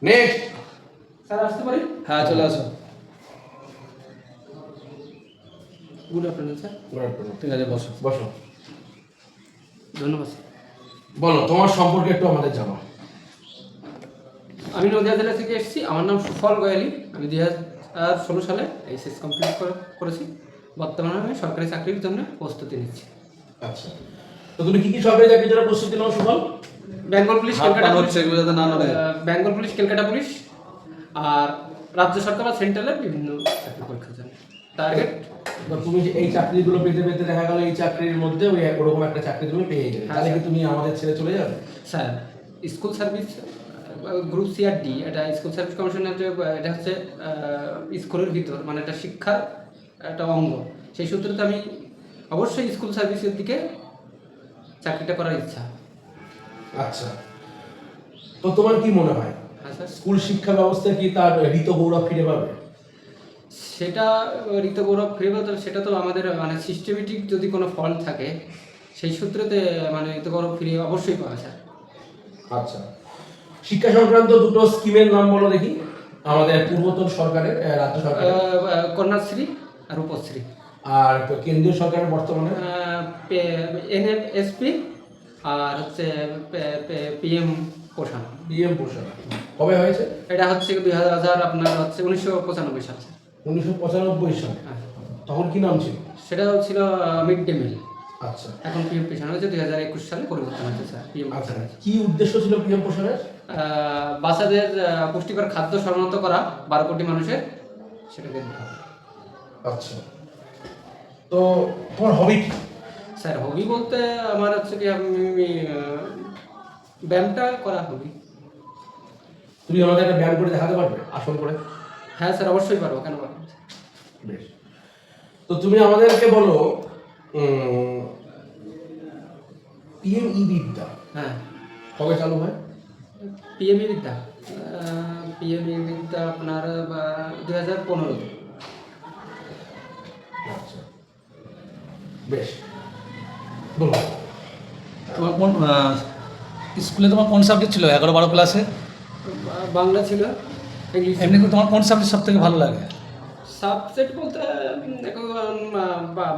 Next. Sir আসতে পারি? হ্যাঁ চলে আসো। Good afternoon sir. ঠিক আছে বসো। বসো। ধন্যবাদ স্যার। বলো তোমার সম্পর্কে একটু আমাদের জানাও। আমি নদিয়া জেলা থেকে এসেছি। আমার নাম সুফল গোয়ালি। আমি 2016 সালে এইচএস কমপ্লিট করেছি। বর্তমানে আমি সরকারি চাকরির জন্য প্রস্তুতি নিচ্ছি। আচ্ছা, তো তুমি কি কি সরকারি চাকরির জন্য প্রস্তুতি নাও সুফল? বেঙ্গল পুলিশ, হাত ক্যালকাটা পা পুলিশ, হচ্ছে, এগুলো যাতে না নড়ে। বেঙ্গল পুলিশ, ক্যালকাটা পুলিশ আর রাজ্য সরকার বা সেন্ট্রালের বিভিন্ন চাকরি পরীক্ষার জন্য টার্গেট। তো তুমি যে এই চাকরিগুলো পেতে পেতে দেখা গেল এই চাকরির মধ্যে ওই ওরকম একটা চাকরি তুমি পেয়ে গেলে, তাহলে কি তুমি আমাদের ছেড়ে চলে যাবে? Sir school service group C আর ডি, এটা স্কুল সার্ভিস কমিশনের যে এটা হচ্ছে স্কুলের ভিতর, মানে এটা শিক্ষার একটা অঙ্গ। সেই সূত্রে তো আমি অবশ্যই স্কুল সার্ভিসের দিকে চাকরিটা করার ইচ্ছা। আচ্ছা, তো তোমার কি মনে হয় হ্যাঁ স্যার, স্কুল শিক্ষা ব্যবস্থা কি তার ঋত গৌরব ফিরে পাবে? সেটা ঋত গৌরব ফিরে পেতে সেটা তো আমাদের মানে সিস্টেমেটিক যদি কোনো ফল থাকে সেই সূত্রেতে মানে ঋত গৌরব ফিরে অবশ্যই পাওয়া স্যার। আচ্ছা, শিক্ষা সংক্রান্ত দুটো স্কিমের নাম বলো দেখি আমাদের পূর্বতন সরকারের, রাজ্য সরকারের। কন্যাশ্রী আর রূপশ্রী। আর কেন্দ্রীয় সরকারের বর্তমানে এনএফএসপি আর হচ্ছে পিএম পোষণ। পিএম পোষণ কবে হয়েছে? এটা হচ্ছে 2000 আপনার হচ্ছে 1995 সাল স্যার। 1995 সালে। হ্যাঁ। তখন কি নাম ছিল? সেটা ছিল মিড ডে মিল। আচ্ছা এখন পিএম পোষণ হয়েছে 2021 সালে পরিবর্তন হয়েছে স্যার। পিএম আচ্ছা, পোষণ হয়েছে। কি উদ্দেশ্য ছিল পিএম পোষণের? বাচ্চাদের পুষ্টিকর খাদ্য সরবরাহ করা 12 কোটি মানুষের, সেটাকে দিতে হবে। আচ্ছা, তো তোমার হবি কি? স্যার হবি বলতে আমার হচ্ছে কি আমি ব্যায়ামটা করা হবি। তুমি আমাদের একটা ব্যায়াম করে দেখাতে পারবে আসন করে? হ্যাঁ স্যার অবশ্যই পারবো, কেন পারবো না? বেশ, তো তুমি আমাদেরকে বলো পিএমই বিদ্যা হ্যাঁ, কবে চালু হয়? পিএমই বিদ্যা পিএমই বিদ্যা আপনার 2015। আচ্ছা বেশ, বলো। তোমার কোন স্কুলে তোমার কোন সাবজেক্ট ছিল 11-12 ক্লাসে? বাংলা ছিল, ইংলিশ। এমনি করে তোমার কোন সাবজেক্ট সব থেকে ভালো লাগে? সাবজেক্ট বলতে এখন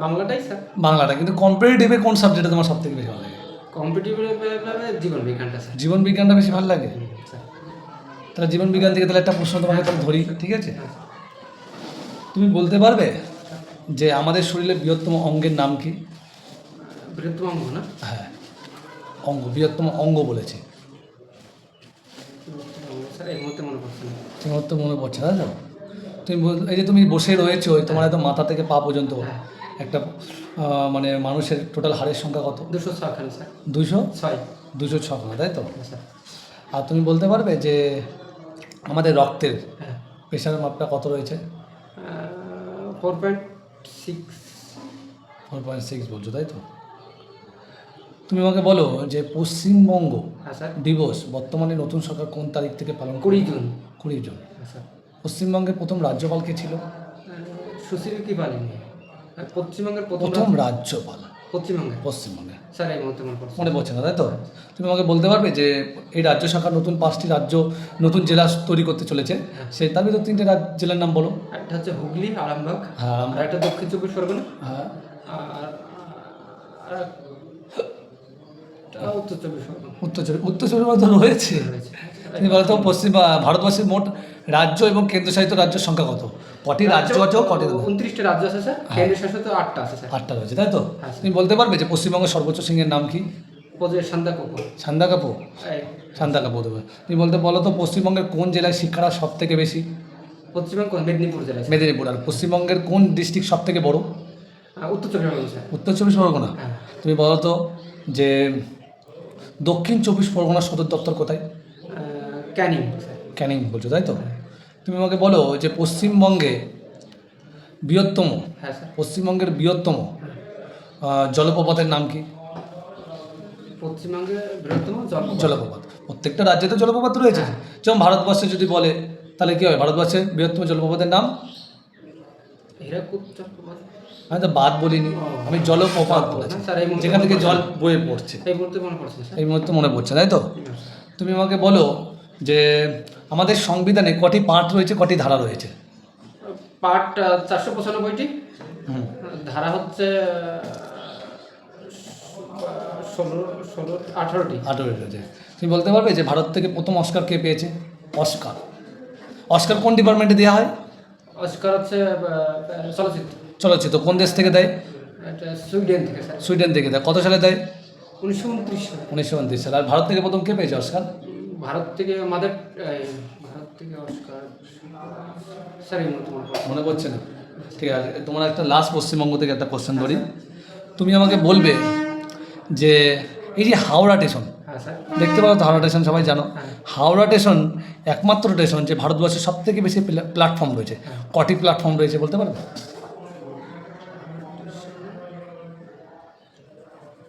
বাংলাটাই স্যার। বাংলাটা। কিন্তু কম্পিটিটিভে কোন সাবজেক্টটা তোমার সব থেকে বেশি ভালো লাগে? কম্পিটিটিভ জীবন বিজ্ঞানটা স্যার। জীবন বিজ্ঞানটা বেশি ভালো লাগে? স্যার তাহলে জীবন বিজ্ঞান থেকে তাহলে একটা প্রশ্ন তোমাকে তাহলে ধরি, ঠিক আছে? তুমি বলতে পারবে যে আমাদের শরীরে বৃহত্তম অঙ্গের নাম কি? বৃহত্তম অঙ্গ না? হ্যাঁ, অঙ্গ, বৃহত্তম অঙ্গ বলেছে। স্যার এই মুহূর্তে মনে পড়ছে না। তোমার তো মনে পড়ছে না? তুমি এই যে তুমি বসে রয়েছো, তোমার এত মাথা থেকে পা পর্যন্ত একটা মানে মানুষের টোটাল হাড়ের সংখ্যা কত? 206 খান স্যার। 206, 6। তাই তো? স্যার আর তুমি বলতে পারবে যে আমাদের রক্তের হ্যাঁ, প্রেশার মাপটা কত রয়েছে? 4.6। 4.6 বলছো, তাই তো? তুমি আমাকে বলো যে পশ্চিমবঙ্গ হ্যাঁ স্যার। দিবস বর্তমানে নতুন সরকার কোন তারিখ থেকে পালন করে? 20 জুন। 20 জুন। হ্যাঁ স্যার। পশ্চিমবঙ্গের প্রথম রাজ্যপাল কে ছিল? সুশীল কি পালিনি? পশ্চিমবঙ্গের প্রথম রাজ্যপাল পশ্চিমবঙ্গে। স্যার এই মুহূর্তে মনে পড়ছে। মনে পড়ছে না, তাই তো? তুমি আমাকে বলতে পারবে যে এই রাজ্য সরকার নতুন 5টি রাজ্য নতুন জেলা তৈরি করতে চলেছে, সেই তার ভিতর 3টে জেলার নাম বলো। একটা হচ্ছে হুগলি, আরামবাগ। হ্যাঁ, আর একটা দক্ষিণ চব্বিশ পরগনা। হ্যাঁ, আর একটা উত্তর চব্বিশ পরগনা উত্তর চব্বিশ পরগনা রয়েছে। রয়েছে। তুমি বলতো ভারতবর্ষের মোট রাজ্য এবং কেন্দ্রশাসিত রাজ্যের সংখ্যা কত? কটি রাজ্য আছে, কটি? 29টা রাজ্য আছে স্যার। কেন্দ্রীয় শাসিত 8টা আছে স্যার। 8টা রয়েছে, তাই তো? হ্যাঁ, স্যার। তুমি বলতে পারবে যে পশ্চিমবঙ্গের সর্বোচ্চ সিংহের নাম কি? সান্দাকপু। সান্দাকফু। সান্দাকফু দেবে। তুমি বলো তো পশ্চিমবঙ্গের কোন জেলায় শিক্ষাটা সব থেকে বেশি? পশ্চিমবঙ্গ মেদিনীপুর জেলা। মেদিনীপুর। আর পশ্চিমবঙ্গের কোন ডিস্ট্রিক্ট সব থেকে বড়? উত্তর চব্বিশ পরগনা স্যার। উত্তর চব্বিশ পরগনা। হ্যাঁ। তুমি বলো তো যে দক্ষিণ চব্বিশ পরগনার সদর দপ্তর কোথায়? ক্যানিং স্যার। ক্যানিং বলছো, তাই তো? তুমি আমাকে বলো যে পশ্চিমবঙ্গে বৃহত্তম হ্যাঁ স্যার। পশ্চিমবঙ্গের বৃহত্তম জলপ্রপাতের নাম কি? পশ্চিমবঙ্গের বৃহত্তম জলপ্রপাত। প্রত্যেকটা রাজ্যে তো জলপ্রপাত রয়েছে। যেমন ভারতবর্ষে যদি বলে তাহলে কী হবে? ভারতবর্ষের বৃহত্তম জলপ্রপাতের নাম? হীরাকুদ জলপ্রপাত। আমি তো বাদ বলিনি, আমি জলপ্রপাত বলেছি, স্যার এই মুহূর্তে যেখান থেকে জল বয়ে পড়ছে। এই মুহূর্তে মনে পড়ছে স্যার। এই মুহূর্তে মনে পড়ছে, তাই তো? তুমি আমাকে বলো যে আমাদের সংবিধানে কটি পাঠ রয়েছে, কটি ধারা রয়েছে? পার্ট 495টি, হুম, ধারা হচ্ছে 18টি। 18 রয়েছে। তুমি বলতে পারবে যে ভারত থেকে প্রথম অস্কার কে পেয়েছে? অস্কার অস্কার কোন ডিপার্টমেন্টে দেওয়া হয়? অস্কার হচ্ছে চলচ্চিত্র, চলচ্চিত্র। কোন দেশ থেকে দেয়? এটা সুইডেন থেকে স্যার, সুইডেন থেকে দেয়। কত সালে দেয়? 1929 সালে। 1929 সালে। আর ভারত থেকে প্রথম কে পেয়েছে অস্কার? ভারত থেকে ভারত থেকে অস্কার স্যার এই মুহূর্তে মনে পড়ছে না। মনে পড়ছে না? ঠিক আছে, তোমার একটা লাস্ট পশ্চিমবঙ্গ থেকে একটা কোশ্চেন ধরি। তুমি আমাকে বলবে যে এই যে হাওড়া স্টেশন, হ্যাঁ স্যার। দেখতে পারো তো হাওড়া স্টেশন সবাই জানো। হ্যাঁ। হাওড়া স্টেশন একমাত্র স্টেশন যে ভারতবর্ষের সব থেকে বেশি প্ল্যাটফর্ম রয়েছে। কটি প্ল্যাটফর্ম রয়েছে বলতে পারবে?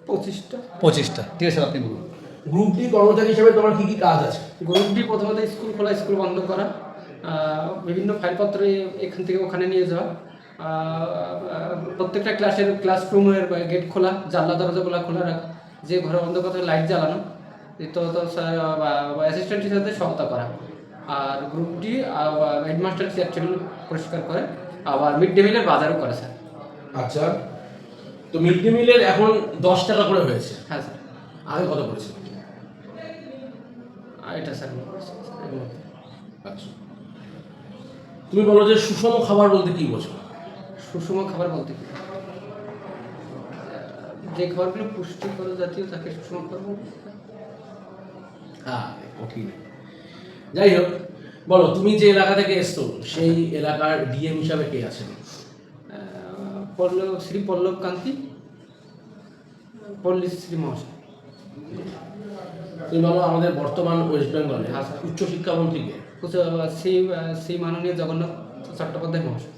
25টা। 25টা। ঠিক আছে, আপনি বলুন। গ্রুপ ডি কর্মচারী হিসেবে তোমার কি কি কাজ আছে? গ্রুপটি প্রথমত স্কুল খোলা, স্কুল বন্ধ করা, বিভিন্ন ফাইলপত্র এখান থেকে ওখানে নিয়ে যাওয়া, প্রত্যেকটা ক্লাসরুমের গেট খোলা, জানলা দরজাগুলো খোলা রাখা, যে ঘরে অন্ধকার থাকে লাইট জ্বালানো, দ্বিতীয়ত স্যার অ্যাসিস্ট্যান্ট টিচারদের সহায়তা করা। আর গ্রুপটি হেডমাস্টার চেয়ার টেবিল পরিষ্কার করে, আবার মিড ডে মিলের বাজারও করে স্যার। আচ্ছা, তো মিড ডে মিলের এখন 10 টাকা করে হয়েছে, হ্যাঁ স্যার। আগে কত করেছে? এটা স্যার আচ্ছা, তুমি বলো যে সুষম খাবার বলতে কি বোঝো? সুষম খাবার বলতে কি, যে খাবারগুলো পুষ্টিকর জাতীয় তাকে সুষম খাবার বলে। হ্যাঁ, কঠিন। যাই হোক, বলো তুমি যে এলাকা থেকে এসছো সেই এলাকার ডিএম হিসাবে কে আছেন? শ্রী পল্লব কান্তি, পল্লী শ্রী মহাশয়। তুমি বলো আমাদের বর্তমান ওয়েস্ট বেঙ্গলে হ্যাঁ, স্যার। উচ্চশিক্ষামন্ত্রী কে? শ্রী মাননীয় জগন্নাথ চট্টোপাধ্যায় মহাশয়।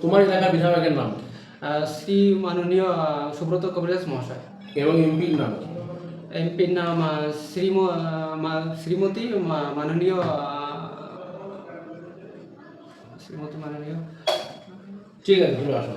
তোমার এলাকার বিধায়কের নাম কি? শ্রী মাননীয় সুব্রত কবিরাজ মহাশয়। এবং এমপির নাম কি? এমপির নাম শ্রীমতী মাননীয় ঠিক আছে, তুমি আসো।